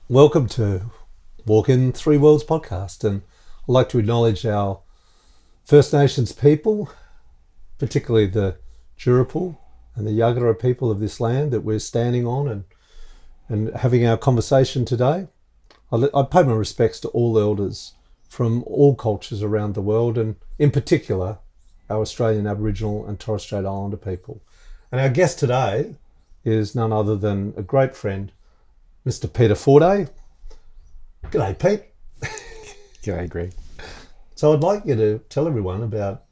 Welcome to Walk in Three Worlds podcast, and I'd like to acknowledge our First Nations people, particularly the Jurapul and the Yalari people of this land that we're standing on and having our conversation today. I pay my respects to all elders from all cultures around the world, and in particular our Australian Aboriginal and Torres Strait Islander people. And our guest today is none other than a great friend, Mr. Peter Forday. G'day, Pete. G'day, Greg. So I'd like you to tell everyone about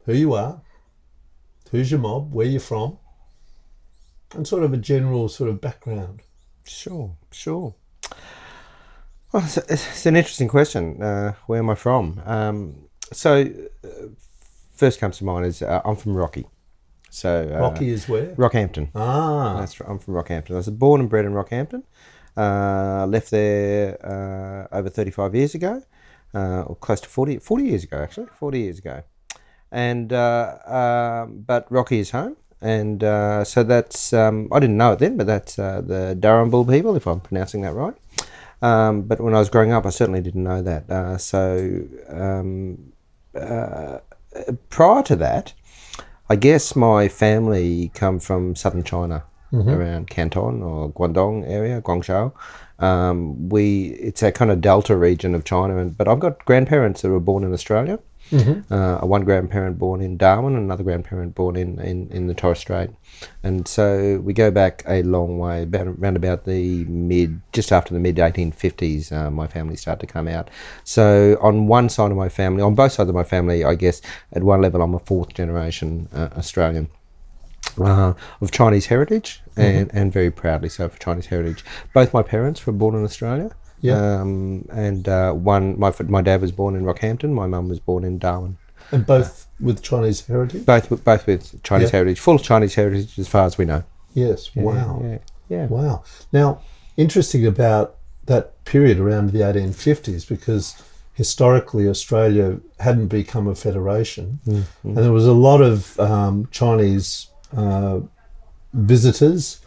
who you are, who's your mob, where you're from, and sort of a general sort of background. Sure. Well, it's an interesting question. Where am I from? First comes to mind is I'm from Rocky. So Rocky is where? Rockhampton. Ah. I'm from Rockhampton. I was born and bred in Rockhampton. Left there over 35 years ago, or close to 40 years ago, actually, 40 years ago. And but Rocky is home. And so that's, I didn't know it then, but that's the Darrambul people, if I'm pronouncing that right. But when I was growing up, I certainly didn't know that. Prior to that, I guess my family come from southern China, around Canton or Guangdong area, Guangzhou. It's a kind of delta region of China, but I've got grandparents that were born in Australia. One grandparent born in Darwin, another grandparent born in the Torres Strait, and so we go back a long way. Around about just after the mid 1850s, my family started to come out. So on one side of my family, on both sides of my family, I guess at one level I'm a fourth generation Australian. Of Chinese heritage, and very proudly so for Chinese heritage. Both my parents were born in Australia. Yeah. My dad was born in Rockhampton, my mum was born in Darwin. And both with Chinese heritage? Both with Chinese heritage, full Chinese heritage as far as we know. Yes, yeah, wow. Yeah. Wow. Now, interesting about that period around the 1850s, because historically Australia hadn't become a federation, and there was a lot of Chinese visitors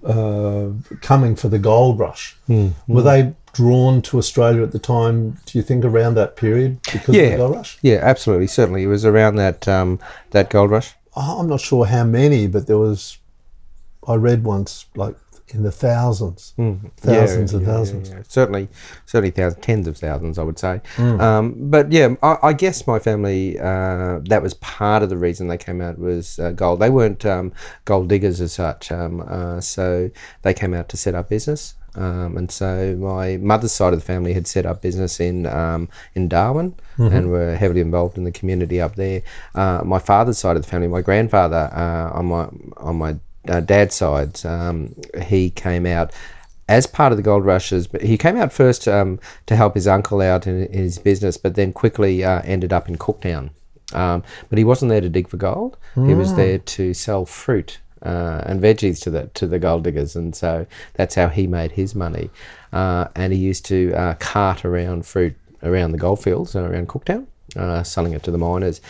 coming for the gold rush. Were they drawn to Australia at the time, do you think, around that period because of the gold rush? Yeah, absolutely. Certainly. It was around that that gold rush. I'm not sure how many, but I read once, like in the thousands, thousands and thousands. Yeah. Certainly thousands, tens of thousands, I would say. But yeah, I guess my family, that was part of the reason they came out was gold. They weren't gold diggers as such, so they came out to set up business. And so my mother's side of the family had set up business in Darwin, and were heavily involved in the community up there. My father's side of the family, my grandfather on my dad's side, he came out as part of the gold rushes, but he came out first to help his uncle out in his business, but then quickly ended up in Cooktown. But he wasn't there to dig for gold. He was there to sell fruit and veggies to the gold diggers, and so that's how he made his money. And he used to cart around fruit around the goldfields and around Cooktown, selling it to the miners.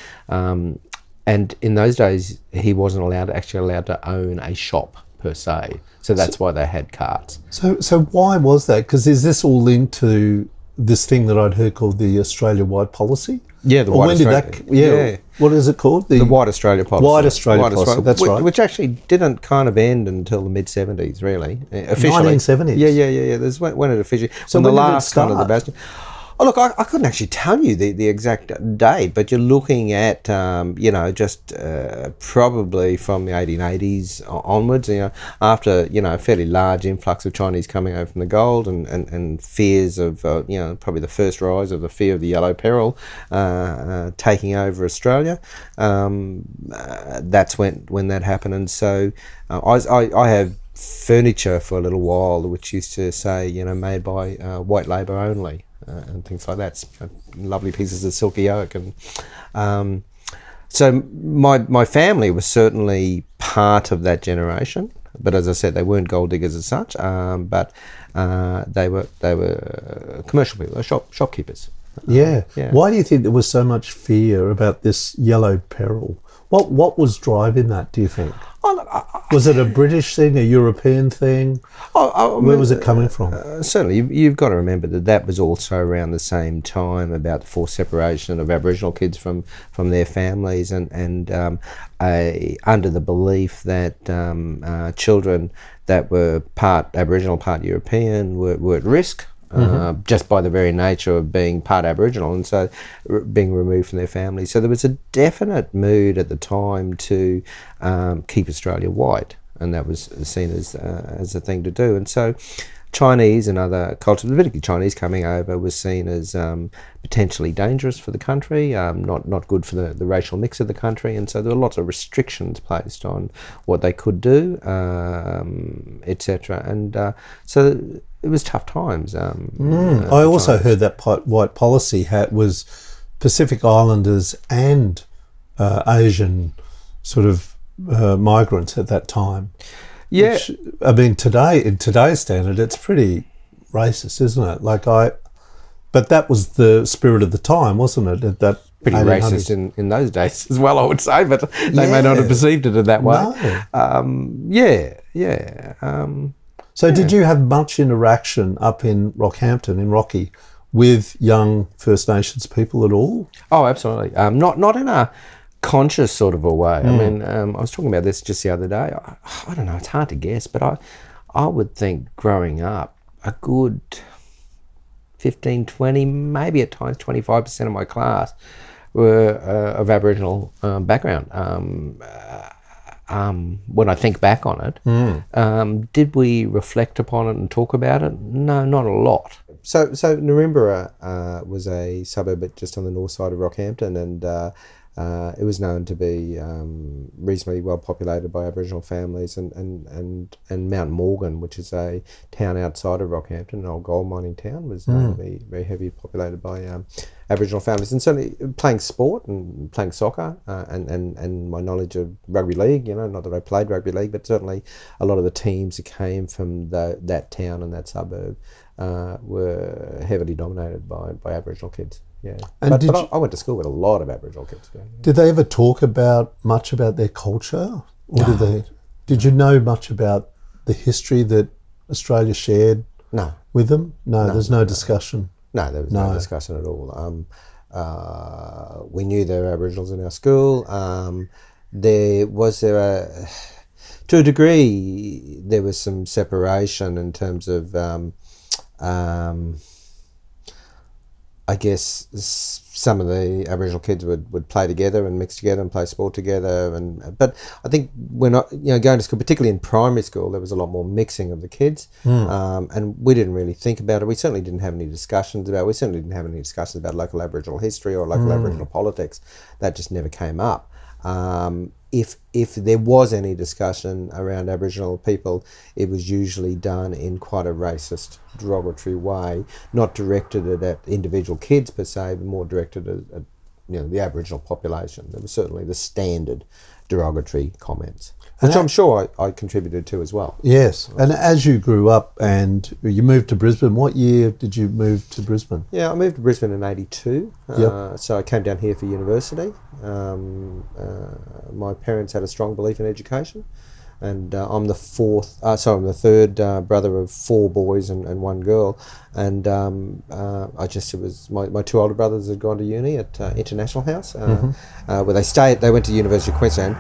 And in those days, he wasn't allowed to own a shop per se. So that's why they had carts. So why was that? Because is this all linked to this thing that I'd heard called the Australia-wide policy? Yeah, the White Australia. What is it called? The White Australia policy. White Australia policy, that's right. Which actually didn't kind of end until the mid-70s, really. Officially. 1970s? Yeah. There's when it officially... So when did it start? Kind of the bastion. Oh, look, I couldn't actually tell you the exact date, but you're looking at, just probably from the 1880s onwards, after, a fairly large influx of Chinese coming over from the gold and fears of, probably the first rise of the fear of the yellow peril taking over Australia. That's when that happened. And so I have furniture for a little while which used to say, made by white labour only. And things like that, lovely pieces of silky oak, and so my family was certainly part of that generation. But as I said, they weren't gold diggers as such, but they were commercial people, shopkeepers. Yeah. Yeah. Why do you think there was so much fear about this yellow peril? What was driving that, do you think? Oh, look, I, Was it a British thing, a European thing? Where was it coming from? Certainly, you've got to remember that was also around the same time about the forced separation of Aboriginal kids from their families, and under the belief that children that were part Aboriginal, part European were at risk. Just by the very nature of being part Aboriginal, and so being removed from their families. So there was a definite mood at the time to keep Australia white, and that was seen as a thing to do. And so Chinese and other cultures, particularly Chinese coming over, was seen as potentially dangerous for the country, not good for the racial mix of the country, and so there were lots of restrictions placed on what they could do, etc. And so it was tough times. I also heard that white policy was Pacific Islanders and Asian sort of migrants at that time. Yeah. Which, I mean, in today's standard, it's pretty racist, isn't it? But that was the spirit of the time, wasn't it? At that pretty 1800s. racist in those days as well, I would say, but they may not have perceived it in that way. No. So did you have much interaction up in Rockhampton, in Rocky, with young First Nations people at all? Oh, absolutely. Not in a conscious sort of a way. I mean, I was talking about this just the other day. I don't know, it's hard to guess, but I would think growing up, a good 15, 20, maybe at times 25% of my class were of Aboriginal background. When I think back on it, did we reflect upon it and talk about it? No, not a lot. So Narimbura was a suburb just on the north side of Rockhampton, and it was known to be reasonably well populated by Aboriginal families, and Mount Morgan, which is a town outside of Rockhampton, an old gold mining town, was known to be very heavily populated by Aboriginal families. And certainly playing sport and playing soccer, and my knowledge of rugby league, not that I played rugby league, but certainly a lot of the teams that came from that town and that suburb were heavily dominated by Aboriginal kids. Yeah, but I went to school with a lot of Aboriginal kids. Yeah. Did they ever talk much about their culture, or did you know much about the history that Australia shared? No. With them? No, there's no discussion. No, there was no discussion at all. We knew there were Aboriginals in our school. To a degree, there was some separation in terms of. I guess some of the Aboriginal kids would play together and mix together and play sport together, but I think we're not going to school, particularly in primary school, there was a lot more mixing of the kids, and we didn't really think about it. We certainly didn't have any discussions about. We certainly didn't have any discussions about local Aboriginal history or local Aboriginal politics. That just never came up. If there was any discussion around Aboriginal people, it was usually done in quite a racist, derogatory way, not directed at individual kids per se, but more directed at the Aboriginal population. There was certainly the standard derogatory comments, which I'm sure I contributed to as well. Yes, and as you grew up and you moved to Brisbane, what year did you move to Brisbane? Yeah, I moved to Brisbane in 82, so I came down here for university. My parents had a strong belief in education, and I'm the third brother of four boys and one girl, and it was my two older brothers had gone to uni at International House, where they stayed. They went to the University of Queensland,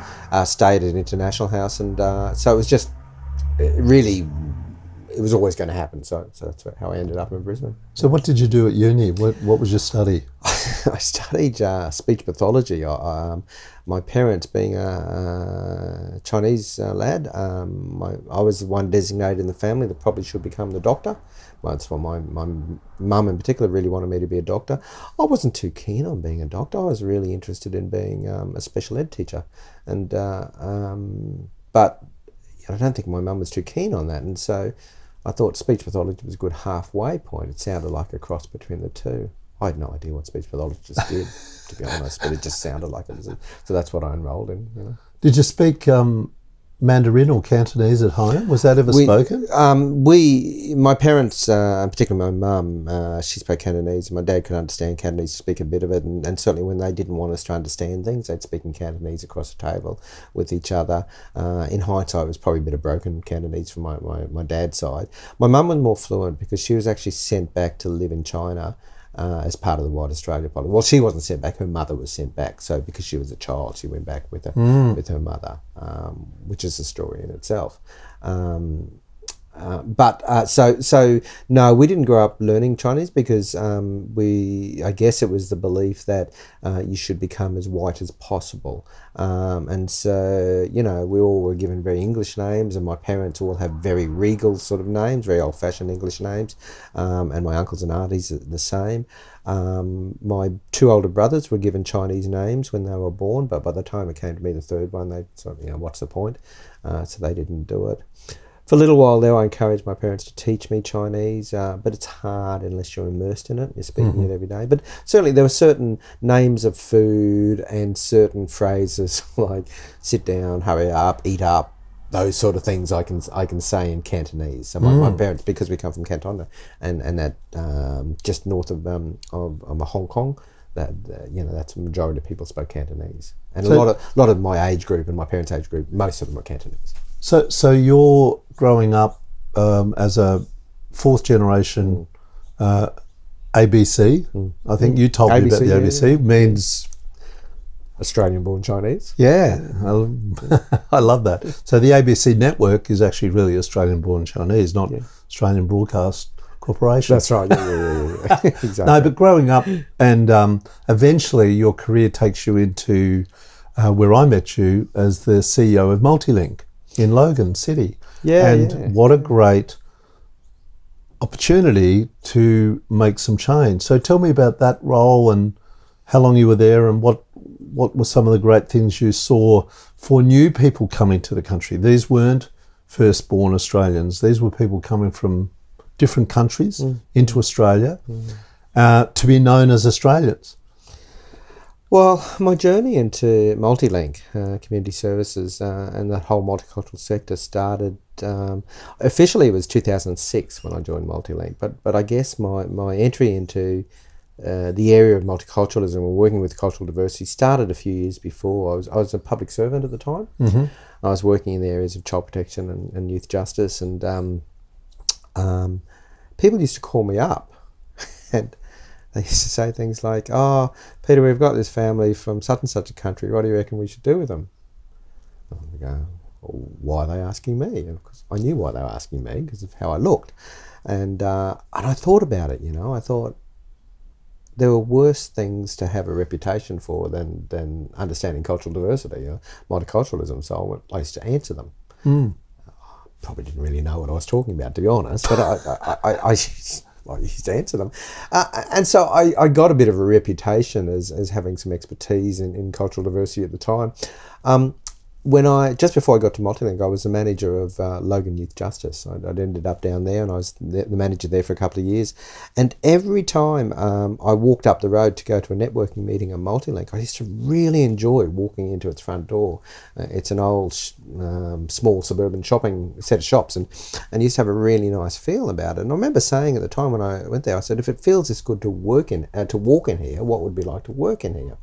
stayed at International House, and so it was just really. It was always going to happen, so that's how I ended up in Brisbane. So what did you do at uni? What was your study? I studied speech pathology. My parents, being a Chinese lad, I was the one designated in the family that probably should become the doctor. Well, that's why my mum in particular really wanted me to be a doctor. I wasn't too keen on being a doctor. I was really interested in being a special ed teacher, and but I don't think my mum was too keen on that, and so I thought speech pathology was a good halfway point. It sounded like a cross between the two. I had no idea what speech pathologists did, to be honest, but it just sounded like it was. So that's what I enrolled in. Did you speak Mandarin or Cantonese at home? Was that ever spoken? My parents, particularly my mum, she spoke Cantonese. My dad could understand Cantonese, speak a bit of it, and certainly when they didn't want us to understand things, they'd speak in Cantonese across the table with each other. In hindsight, it was probably a bit of broken Cantonese from my dad's side. My mum was more fluent because she was actually sent back to live in China as part of the White Australia policy. Well, she wasn't sent back; her mother was sent back. So, because she was a child, she went back with her mother, which is a story in itself. So no, we didn't grow up learning Chinese because I guess it was the belief that you should become as white as possible. And so, we all were given very English names, and my parents all have very regal sort of names, very old-fashioned English names, and my uncles and aunties are the same. My two older brothers were given Chinese names when they were born, but by the time it came to me, the third one, they sort of, what's the point? So they didn't do it. For a little while there, I encouraged my parents to teach me Chinese, but it's hard unless you're immersed in it, you're speaking it every day. But certainly there were certain names of food and certain phrases like sit down, hurry up, eat up, those sort of things I can say in Cantonese. So my parents, because we come from Canton and that just north of Hong Kong, that's the majority of people spoke Cantonese. And so, a lot of my age group and my parents' age group, most of them were Cantonese. So you're growing up as a fourth generation ABC. I think you told me about the ABC. Means Australian-born Chinese. Yeah, I love that. So the ABC network is actually really Australian-born Chinese, not Australian Broadcast Corporation. That's right. Yeah. Exactly. No, but growing up and eventually your career takes you into where I met you as the CEO of MultiLink in Logan City. What a great opportunity to make some change. So tell me about that role and how long you were there and what were some of the great things you saw for new people coming to the country. These weren't firstborn Australians. These were people coming from different countries into Australia to be known as Australians. Well, my journey into MultiLink, community services, and the whole multicultural sector started, officially it was 2006 when I joined MultiLink, but I guess my entry into the area of multiculturalism and working with cultural diversity started a few years before. I was a public servant at the time. I was working in the areas of child protection and youth justice, and people used to call me up and they used to say things like, "Oh, Peter, we've got this family from such and such a country. What do you reckon we should do with them?" And I go, well, "Why are they asking me?" And of course, I knew why they were asking me because of how I looked. And I thought about it, I thought there were worse things to have a reputation for than understanding cultural diversity, multiculturalism. So I used to answer them. Probably didn't really know what I was talking about, to be honest, but I used to answer them. And so I got a bit of a reputation as having some expertise in cultural diversity at the time. Just before I got to MultiLink, I was the manager of Logan Youth Justice. I'd ended up down there and I was the manager there for a couple of years. And every time I walked up the road to go to a networking meeting on MultiLink, I used to really enjoy walking into its front door. It's an old, small suburban shopping set of shops and used to have a really nice feel about it. And I remember saying at the time when I went there, I said, if it feels this good to walk in here, what would it be like to work in here?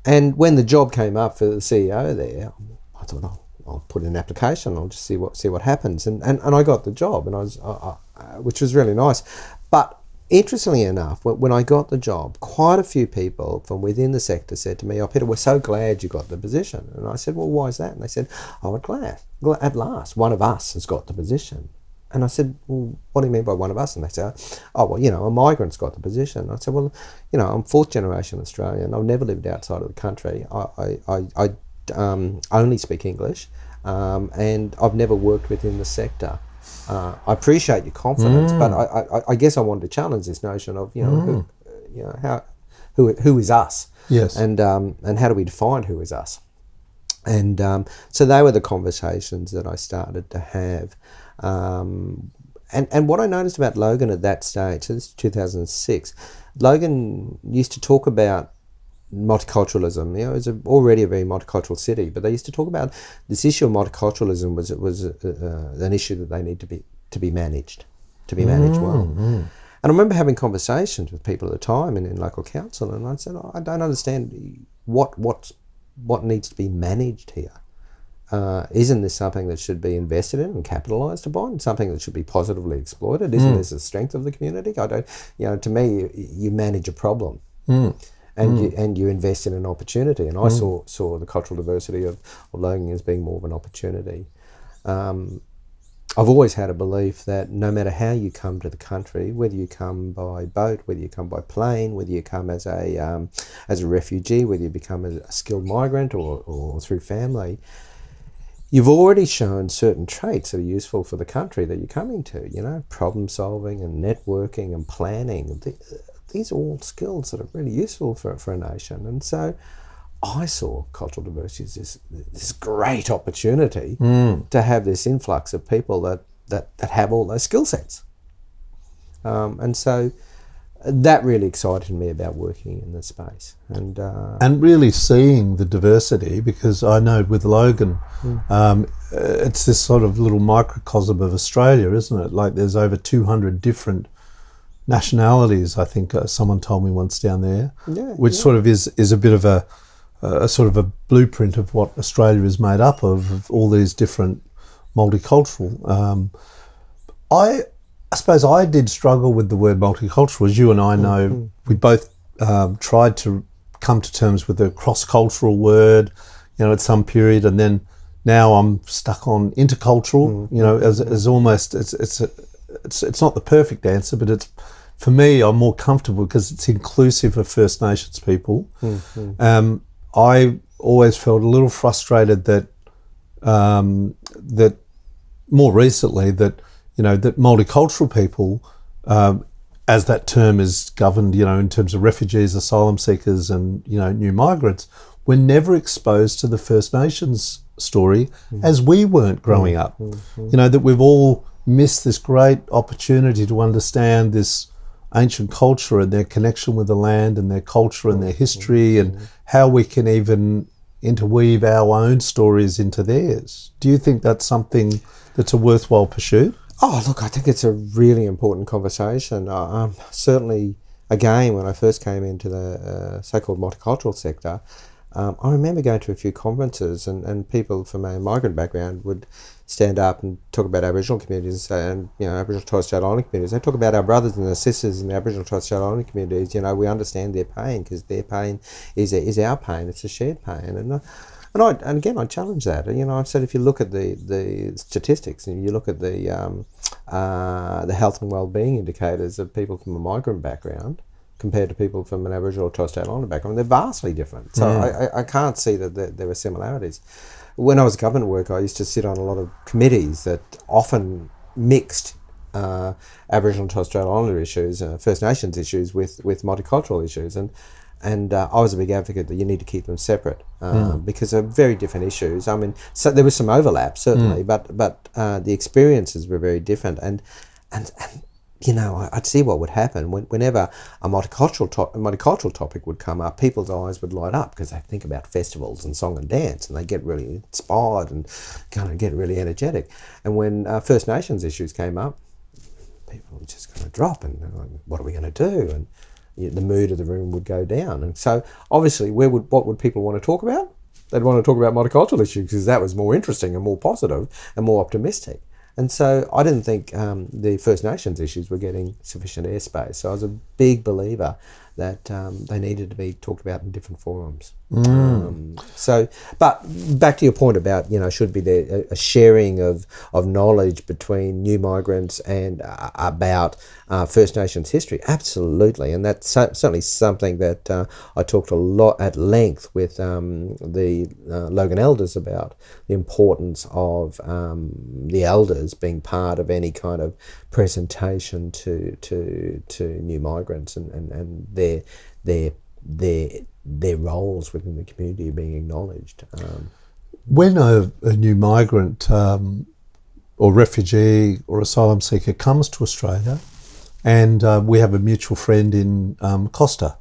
And when the job came up for the CEO there, I thought, I'll put in an application. I'll just see what happens. And I got the job, and which was really nice. But interestingly enough, when I got the job, quite a few people from within the sector said to me, "Oh, Peter, we're so glad you got the position." And I said, "Well, why is that?" And they said, "Oh, at last, one of us has got the position." And I said, "Well, what do you mean by one of us?" And they said, "Oh, well, a migrant's got the position." And I said, "Well, I'm fourth generation Australian. I've never lived outside of the country. I only speak English, and I've never worked within the sector. I appreciate your confidence, but I guess I wanted to challenge this notion of, who is us? Yes. And how do we define who is us?" And so they were the conversations that I started to have. And what I noticed about Logan at that stage, so this is 2006, Logan used to talk about multiculturalism. It's already a very multicultural city, but they used to talk about this issue of multiculturalism was an issue that they need to be managed well. And I remember having conversations with people at the time in local council, and I said, I don't understand what needs to be managed here. Isn't this something that should be invested in and capitalised upon? Something that should be positively exploited? Isn't this a strength of the community? I don't. To me, you manage a problem, and you invest in an opportunity. And I saw the cultural diversity of Logan as being more of an opportunity. I've always had a belief that no matter how you come to the country, whether you come by boat, whether you come by plane, whether you come as a refugee, whether you become a skilled migrant or through family, you've already shown certain traits that are useful for the country that you're coming to, problem solving and networking and planning. These are all skills that are really useful for a nation. And so I saw cultural diversity as this great opportunity to have this influx of people that have all those skill sets. And so that really excited me about working in this space. And really seeing the diversity, because I know with Logan, it's this sort of little microcosm of Australia, isn't it? Like there's over 200 different nationalities, I think someone told me once down there, which sort of is a bit of a sort of a blueprint of what Australia is made up of all these different multicultural. I suppose I did struggle with the word multicultural, as you and I know. We both tried to come to terms with the cross-cultural word, at some period, and then now I'm stuck on intercultural. As almost it's not the perfect answer, but it's, for me, I'm more comfortable because it's inclusive of First Nations people. I always felt a little frustrated that that more recently that multicultural people, as that term is governed, in terms of refugees, asylum seekers, and new migrants, were never exposed to the First Nations story as we weren't growing up. That we've all missed this great opportunity to understand this ancient culture and their connection with the land and their culture and their history and how we can even interweave our own stories into theirs. Do you think that's something that's a worthwhile pursuit? Oh, look, I think it's a really important conversation. Certainly, again, when I first came into the so-called multicultural sector, I remember going to a few conferences and people from a migrant background would stand up and talk about Aboriginal communities and Aboriginal and Torres Strait Islander communities. They talk about our brothers and our sisters in the Aboriginal and Torres Strait Islander communities. We understand their pain because their pain is our pain. It's a shared pain. And again, I challenge that. I said if you look at the statistics and you look at the health and well-being indicators of people from a migrant background compared to people from an Aboriginal or Torres Strait Islander background, they're vastly different. So I can't see that there are similarities. When I was government work, I used to sit on a lot of committees that often mixed Aboriginal and Torres Strait Islander issues, First Nations issues with multicultural issues, and I was a big advocate that you need to keep them separate because they're very different issues. I mean, so there was some overlap certainly, but the experiences were very different, and I'd see what would happen whenever a multicultural topic would come up. People's eyes would light up because they think about festivals and song and dance, and they get really inspired and kind of get really energetic. And when First Nations issues came up, people were just going to drop, and they're like, "What are we going to do?" And the mood of the room would go down. And so, obviously, what would people want to talk about? They'd want to talk about multicultural issues because that was more interesting and more positive and more optimistic. And so I didn't think the First Nations issues were getting sufficient airspace. So I was a big believer that they needed to be talked about in different forums. But back to your point about, should be there a sharing of knowledge between new migrants and about First Nations history. Absolutely. And that's certainly something that I talked a lot at length with the Logan elders about, the importance of the elders being part of any kind of presentation to new migrants and their roles within the community are being acknowledged. When a new migrant or refugee or asylum seeker comes to Australia, And we have a mutual friend in Costa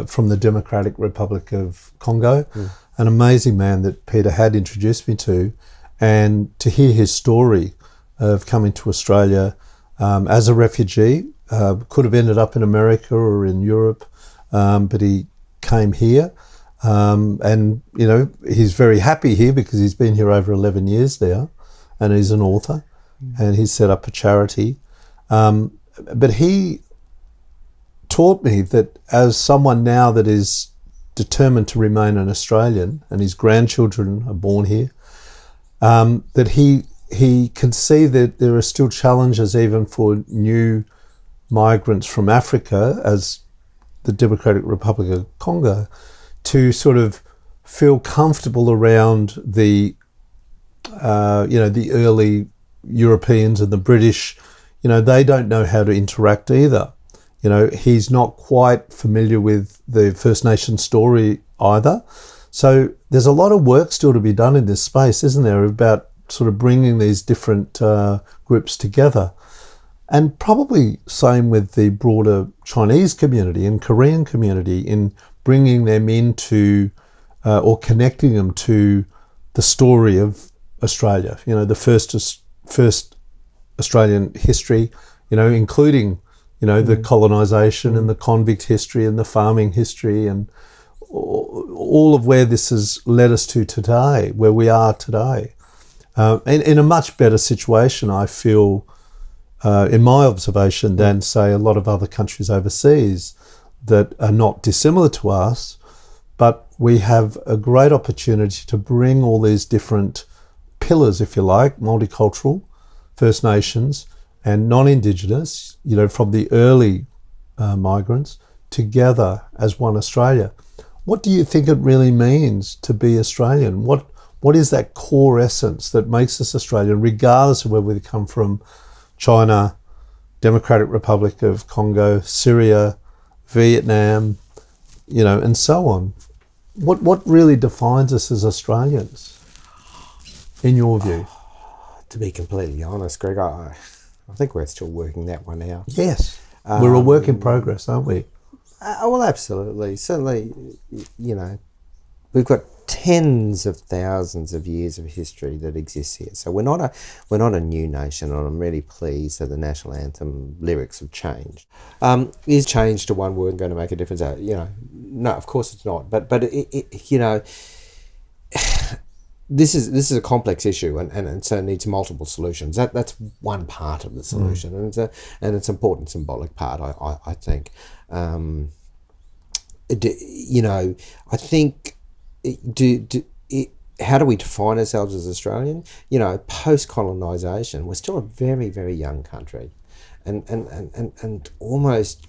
from the Democratic Republic of Congo, an amazing man that Peter had introduced me to. And to hear his story of coming to Australia as a refugee, could have ended up in America or in Europe, but he came here. And, you know, he's very happy here because he's been here over 11 years now, and he's an author, and he's set up a charity. But he taught me that as someone now that is determined to remain an Australian, and his grandchildren are born here, that he can see that there are still challenges even for new migrants from Africa, as the Democratic Republic of Congo, to sort of feel comfortable around the, the early Europeans and the British. You know, they don't know how to interact either. You know, he's not quite familiar with the First Nation story either. So there's a lot of work still to be done in this space, isn't there, about sort of bringing these different groups together. And probably same with the broader Chinese community and Korean community, in bringing them into or connecting them to the story of Australia. You know, the first Australian history, you know, including, you know, the colonisation and the convict history and the farming history, and all of where this has led us to today, where we are today. In a much better situation, I feel, in my observation, than, say, a lot of other countries overseas that are not dissimilar to us, but we have a great opportunity to bring all these different pillars, if you like, multicultural, First Nations and non-Indigenous, you know, from the early migrants, together as one Australia. What do you think it really means to be Australian? What is that core essence that makes us Australian, regardless of where we come from? China, Democratic Republic of Congo, Syria, Vietnam, you know, and so on. What really defines us as Australians, in your view? To be completely honest, Greg, I think we're still working that one out. Yes. We're a work in progress, aren't we? Well, absolutely. Certainly, you know, we've got tens of thousands of years of history that exists here. So we're not a new nation, and I'm really pleased that the national anthem lyrics have changed. Is change to one word going to make a difference? You know, no, of course it's not. But it you know, this is a complex issue, and so it needs multiple solutions. That's one part of the solution, and it's an important symbolic part, I think. You know, I think. How do we define ourselves as Australian? You know, post-colonisation, we're still a very, very young country, and almost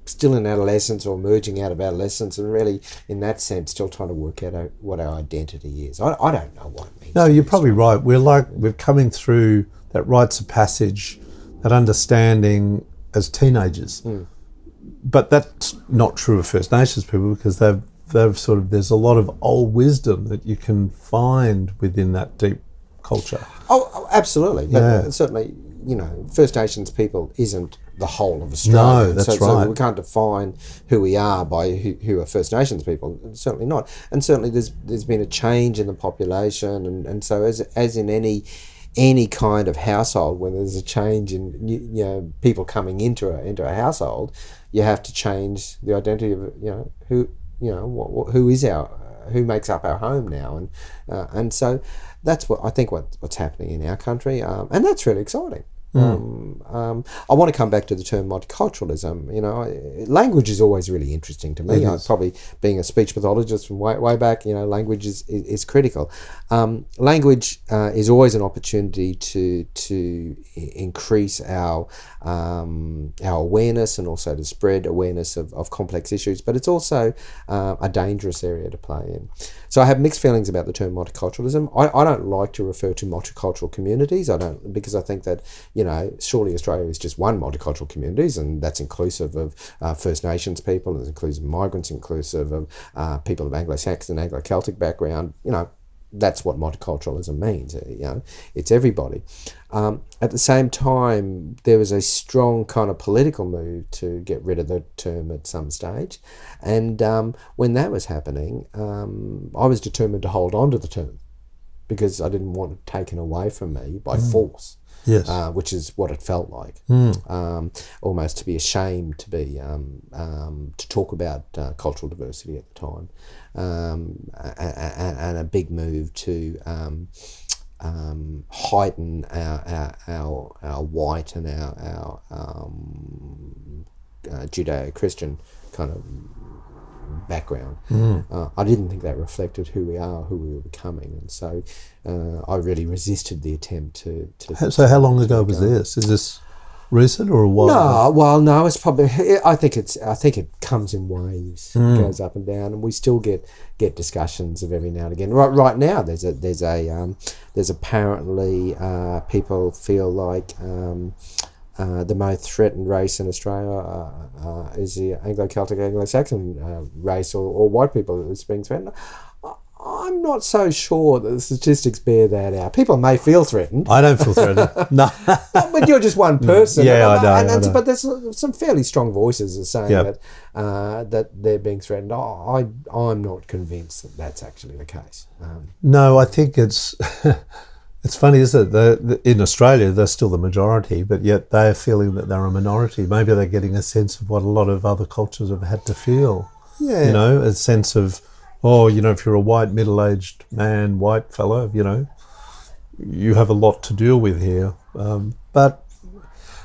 still in adolescence or emerging out of adolescence, and really, in that sense, still trying to work out what our identity is. I don't know what it means. No, you're probably right. We're coming through that rites of passage, that understanding as teenagers. But that's not true of First Nations people, because they've sort of, there's a lot of old wisdom that you can find within that deep culture. Oh, absolutely. But certainly, you know, First Nations people isn't the whole of Australia. No, that's right. So we can't define who we are by who are First Nations people. Certainly not. And certainly there's been a change in the population, and so as in any kind of household, when there's a change in, you know, people coming into a household, you have to change the identity of, you know, who makes up our home now, and so that's what I think what's happening in our country, and that's really exciting. I want to come back to the term multiculturalism. You know, language is always really interesting to me. Probably being a speech pathologist from way back, you know, language is critical. Language is always an opportunity to increase our awareness, and also to spread awareness of complex issues. But it's also a dangerous area to play in. So I have mixed feelings about the term multiculturalism. I don't like to refer to multicultural communities. Because I think that, you know, surely Australia is just one multicultural communities, and that's inclusive of First Nations people, it's inclusive of migrants, inclusive of people of Anglo-Saxon, Anglo-Celtic background, you know, that's what multiculturalism means. It's everybody. At the same time, there was a strong kind of political move to get rid of the term at some stage, and when that was happening, I was determined to hold on to the term because I didn't want it taken away from me by force. Yes. Which is what it felt like. Almost to be ashamed to be to talk about cultural diversity at the time, and a big move to heighten our white and our Judeo-Christian kind of background. I didn't think that reflected who we are, who we were becoming, and so I really resisted the attempt to. So how long ago was this? Is this recent or a while? No. It's probably. I think it comes in waves, goes up and down, and we still get discussions of every now and again. Right now, there's apparently people feel like. The most threatened race in Australia is the Anglo-Celtic, Anglo-Saxon race, or white people that's being threatened. I'm not so sure that the statistics bear that out. People may feel threatened. I don't feel threatened. No. But you're just one person. Yeah, I know. But there's some fairly strong voices that saying that they're being threatened. I'm not convinced that that's actually the case. No, I think it's... It's funny, isn't it? In Australia, they're still the majority, but yet they're feeling that they're a minority. Maybe they're getting a sense of what a lot of other cultures have had to feel. Yeah. A sense of, if you're a white, middle-aged man, white fellow, you have a lot to deal with here. And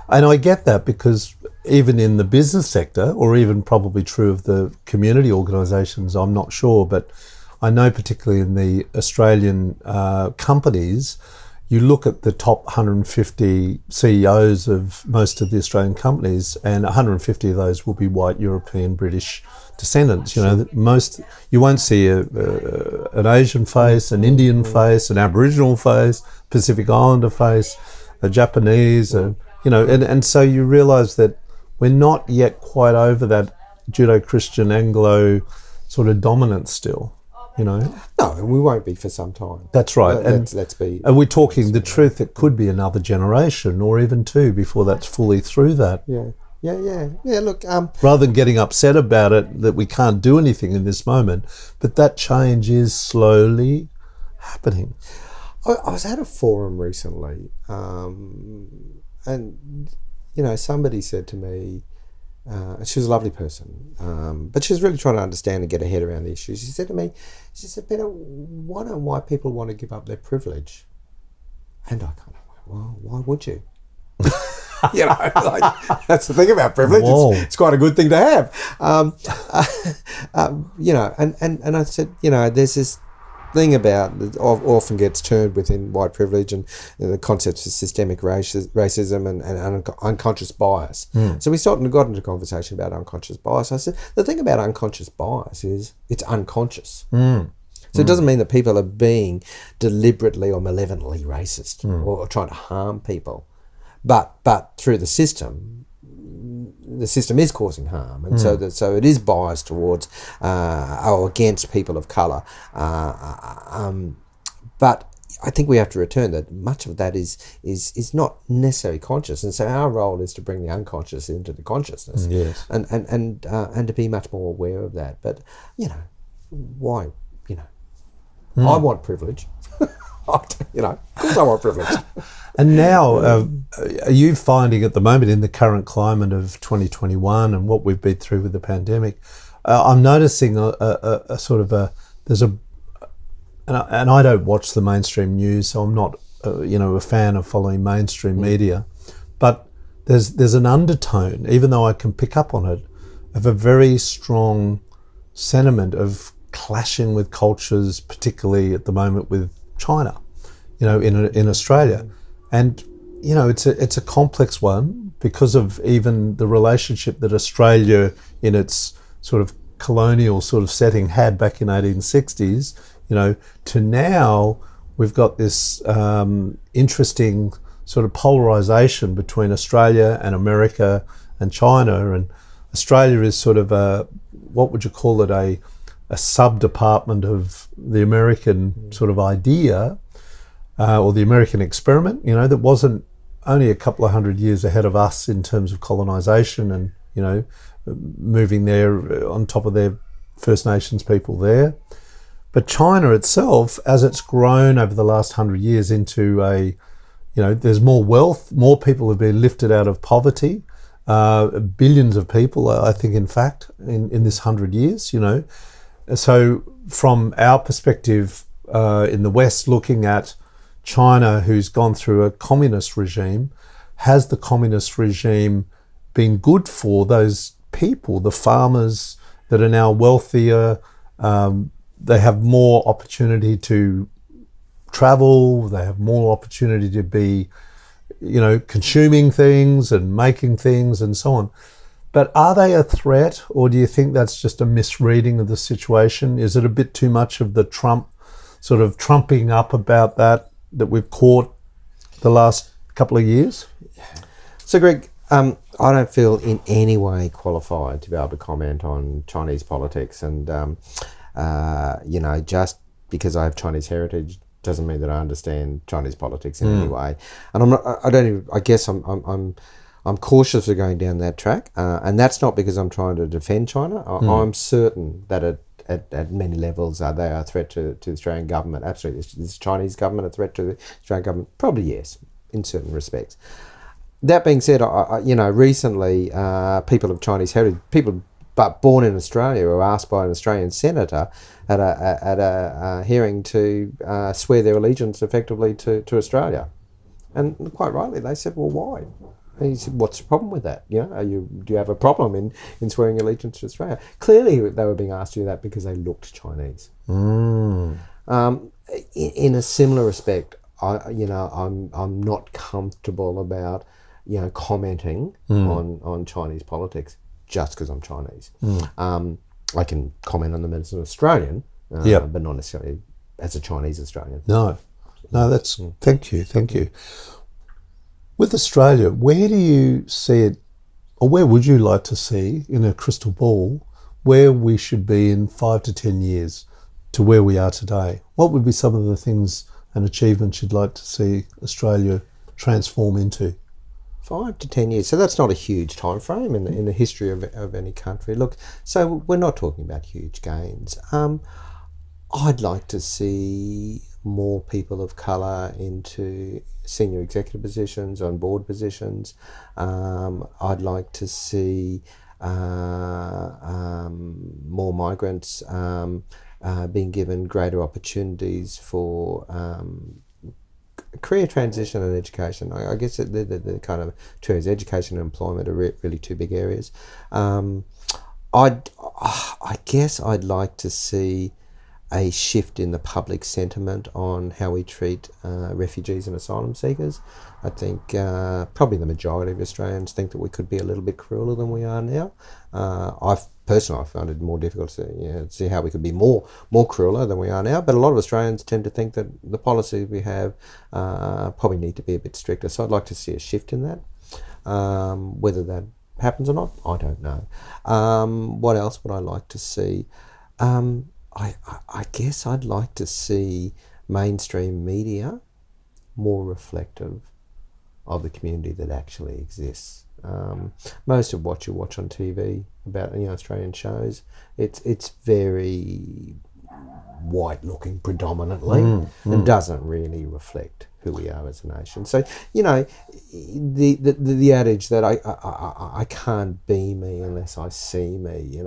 I get that because even in the business sector, or even probably true of the community organisations, I'm not sure, but I know particularly in the Australian companies, you look at the top 150 CEOs of most of the Australian companies, and 150 of those will be white, European, British descendants. You won't see an Asian face, an Indian face, an Aboriginal face, Pacific Islander face, a Japanese, and so you realise that we're not yet quite over that Judeo-Christian Anglo sort of dominance still. No, and we won't be for some time. That's right. Let's be. And we're talking the truth. It could be another generation or even two before that's fully through that. Yeah. Look, rather than getting upset about it that we can't do anything in this moment, but that change is slowly happening. I was at a forum recently, and somebody said to me. She was a lovely person, but she was really trying to understand and get her head around the issues. She said to me, Peter, why don't white people want to give up their privilege? And I kind of went, well, why would you? That's the thing about privilege. It's quite a good thing to have. And I said, there's this thing about that often gets termed within white privilege and the concepts of systemic racism and unconscious bias. So we got into a conversation about unconscious bias. I said, the thing about unconscious bias is it's unconscious. So it doesn't mean that people are being deliberately or malevolently racist or trying to harm people. But through the system is causing harm, and so it is biased towards or against people of colour. But I think we have to return that much of that is not necessarily conscious, and so our role is to bring the unconscious into the consciousness, and to be much more aware of that. But why? I want privilege. Of course I want privilege. And now, are you finding at the moment in the current climate of 2021 and what we've been through with the pandemic, I'm noticing a sort of and I don't watch the mainstream news, so I'm not, a fan of following mainstream media, but there's an undertone, even though I can pick up on it, of a very strong sentiment of clashing with cultures, particularly at the moment with China, in Australia. And, it's a complex one because of even the relationship that Australia in its sort of colonial sort of setting had back in 1860s, to now we've got this interesting sort of polarization between Australia and America and China. And Australia is sort of what would you call it, a sub-department of the American sort of idea or the American experiment, that wasn't only a couple of hundred years ahead of us in terms of colonization and, moving there on top of their First Nations people there. But China itself, as it's grown over the last 100 years into there's more wealth, more people have been lifted out of poverty, billions of people, I think, in fact, in this 100 years, So from our perspective in the West, looking at China, who's gone through a communist regime, has the communist regime been good for those people, the farmers that are now wealthier? They have more opportunity to travel, they have more opportunity to be, consuming things and making things and so on. But are they a threat, or do you think that's just a misreading of the situation? Is it a bit too much of the Trump sort of trumping up about that we've caught the last couple of years? So, Greg, I don't feel in any way qualified to be able to comment on Chinese politics, and just because I have Chinese heritage doesn't mean that I understand Chinese politics in any way. And I'm cautious of going down that track, and that's not because I'm trying to defend China. I'm certain that at many levels they are a threat to the Australian government. Absolutely. Is the Chinese government a threat to the Australian government? Probably yes, in certain respects. That being said, recently people of Chinese heritage, people but born in Australia, were asked by an Australian senator at a hearing to swear their allegiance effectively to Australia, and quite rightly they said, "Well, why?" And he said, "What's the problem with that? Do you have a problem in swearing allegiance to Australia?" Clearly, they were being asked to do that because they looked Chinese. In a similar respect, I'm not comfortable about commenting on Chinese politics just because I'm Chinese. I can comment on them as an Australian, but not necessarily as a Chinese Australian. No, that's thank you. With Australia, where do you see it, or where would you like to see in a crystal ball where we should be in 5 to 10 years to where we are today? What would be some of the things and achievements you'd like to see Australia transform into? 5 to 10 years. So that's not a huge time frame in the history of any country. Look, so we're not talking about huge gains. I'd like to see more people of colour into senior executive positions, on board positions. I'd like to see more migrants being given greater opportunities for career transition and education. I guess the kind of two areas, education and employment, are really two big areas. I guess I'd like to see a shift in the public sentiment on how we treat refugees and asylum seekers. I think probably the majority of Australians think that we could be a little bit crueler than we are now. I've personally found it more difficult to see how we could be more crueler than we are now, but a lot of Australians tend to think that the policies we have probably need to be a bit stricter. So I'd like to see a shift in that. Whether that happens or not, I don't know. What else would I like to see? I guess I'd like to see mainstream media more reflective of the community that actually exists. Most of what you watch on TV about Australian shows, it's very white looking predominantly and doesn't really reflect who we are as a nation. So the adage that I can't be me unless I see me,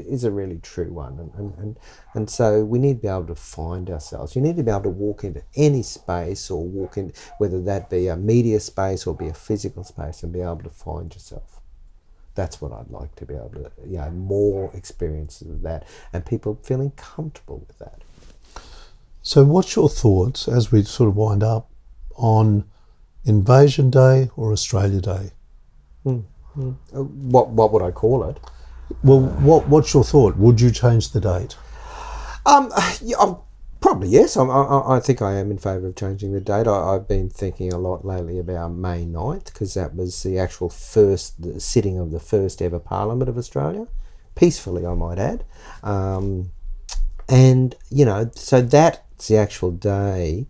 is a really true one. And so we need to be able to find ourselves. You need to be able to walk into any space, or walk in, whether that be a media space or be a physical space, and be able to find yourself. That's what I'd like to be able to, more experiences of that, and people feeling comfortable with that. So what's your thoughts, as we sort of wind up, on Invasion Day or Australia Day? What would I call it? Well, what's your thought? Would you change the date? Probably yes. I think I am in favour of changing the date. I've been thinking a lot lately about May 9th, because that was the actual first sitting of the first ever Parliament of Australia. Peacefully, I might add. And, so that's the actual day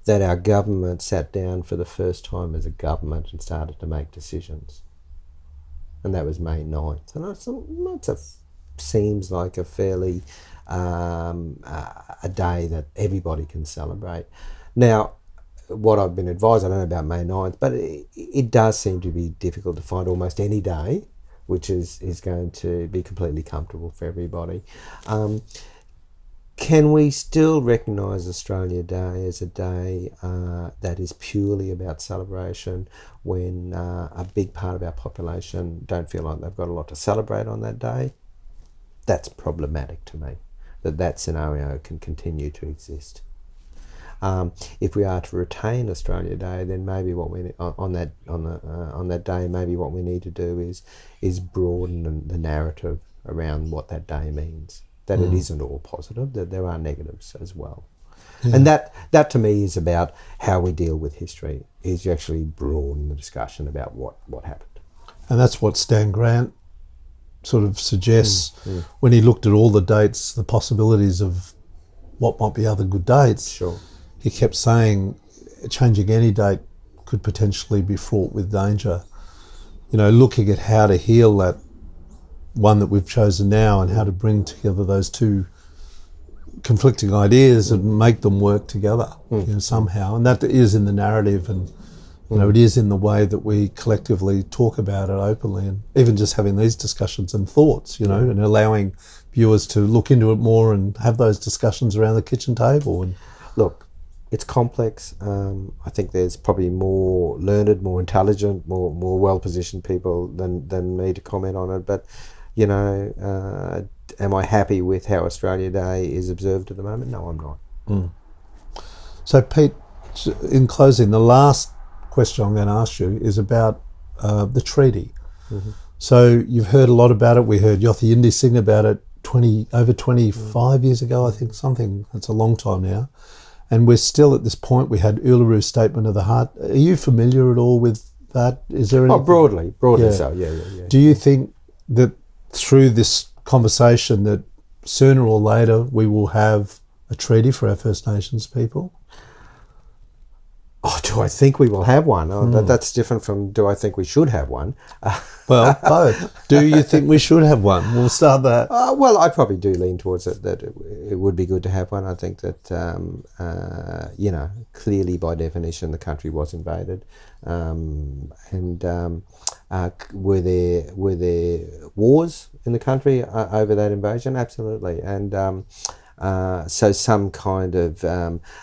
that our government sat down for the first time as a government and started to make decisions. And that was May 9th. And I thought, seems like a fairly, a day that everybody can celebrate. Now, what I've been advised, I don't know about May 9th, but it does seem to be difficult to find almost any day which is going to be completely comfortable for everybody. Can we still recognise Australia Day as a day that is purely about celebration when a big part of our population don't feel like they've got a lot to celebrate on that day? That's problematic to me, that scenario can continue to exist. If we are to retain Australia Day, then maybe what we on that day, maybe what we need to do is broaden the narrative around what that day means. That it isn't all positive, that there are negatives as well. Yeah. And that to me is about how we deal with history, is you actually broaden the discussion about what happened. And that's what Stan Grant sort of suggests when he looked at all the dates, the possibilities of what might be other good dates. Sure. He kept saying changing any date could potentially be fraught with danger. Looking at how to heal that one that we've chosen now and how to bring together those two conflicting ideas and make them work together somehow. And that is in the narrative, and it is in the way that we collectively talk about it openly, and even just having these discussions and thoughts, and allowing viewers to look into it more and have those discussions around the kitchen table. And look, it's complex. I think there's probably more learned, more intelligent, more well-positioned people than me to comment on it. But, am I happy with how Australia Day is observed at the moment? No, I'm not. So, Pete, in closing, the last question I'm going to ask you is about the treaty. Mm-hmm. So you've heard a lot about it. We heard Yothu Yindi sing about it over 25 years ago, I think, something. That's a long time now. And we're still at this point. We had Ullaru's Statement of the Heart. Are you familiar at all with that? Is there any? Broadly so, yeah. Do you think that through this conversation that sooner or later we will have a treaty for our First Nations people? Oh, do I think we will have one? That's different from do I think we should have one? Well, both. Do you think we should have one? We'll start that. Well, I probably do lean towards it, that it would be good to have one. I think that, clearly by definition the country was invaded. Were there wars in the country over that invasion? Absolutely. And so some kind of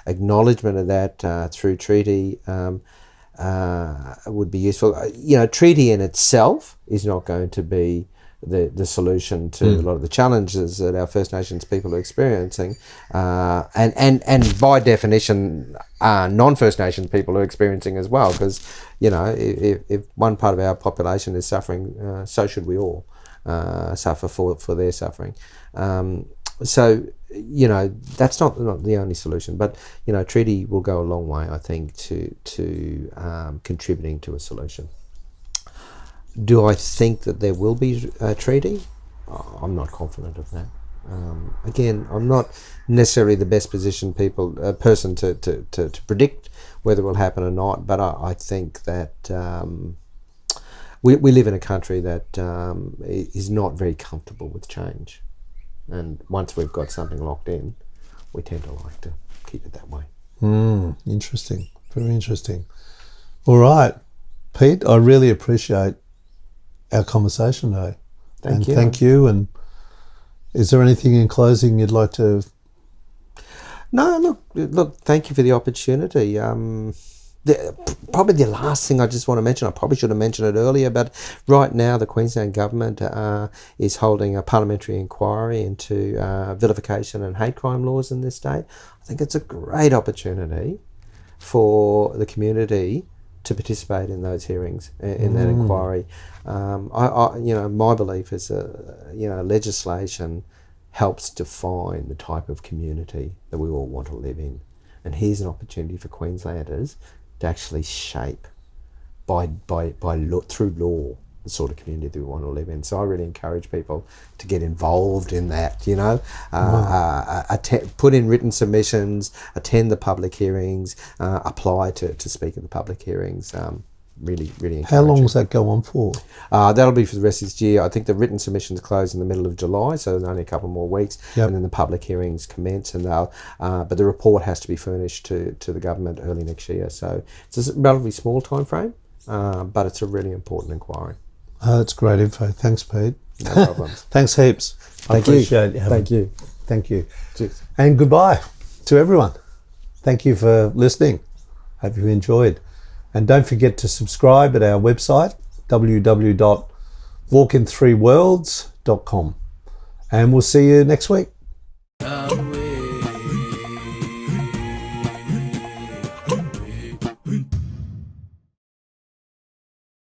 acknowledgement of that through treaty would be useful. Treaty in itself is not going to be the solution to a lot of the challenges that our First Nations people are experiencing, and by definition, non-First Nations people are experiencing as well. Because if one part of our population is suffering, so should we all suffer for their suffering. So that's not the only solution, but treaty will go a long way, I think, to contributing to a solution. Do I think that there will be a treaty? I'm not confident of that. Again, I'm not necessarily the best positioned person to predict whether it will happen or not, but I think that we live in a country that is not very comfortable with change. And once we've got something locked in, we tend to like to keep it that way. Interesting. Very interesting. All right, Pete, I really appreciate our conversation today. Thank you. And is there anything in closing you'd like to? No, look. Thank you for the opportunity. Probably the last thing I just want to mention, I probably should have mentioned it earlier, but right now the Queensland government is holding a parliamentary inquiry into vilification and hate crime laws in this state. I think it's a great opportunity for the community to participate in those hearings, in that inquiry. My belief is legislation helps define the type of community that we all want to live in. And here's an opportunity for Queenslanders to actually shape through law the sort of community that we want to live in. So I really encourage people to get involved in that, you know, put in written submissions, attend the public hearings, apply to speak at the public hearings. Really encourage. How long does that go on for? That'll be for the rest of this year. I think the written submissions close in the middle of July, so there's only a couple more weeks, and then the public hearings commence, and but the report has to be furnished to the government early next year. So it's a relatively small time frame, but it's a really important inquiry. That's great info. Thanks, Pete. No problems. Thanks heaps. Thank I appreciate you. Thank you. Thank you. Cheers. And goodbye to everyone. Thank you for listening. Hope you enjoyed. And don't forget to subscribe at our website, www.walkin3worlds.com. And we'll see you next week.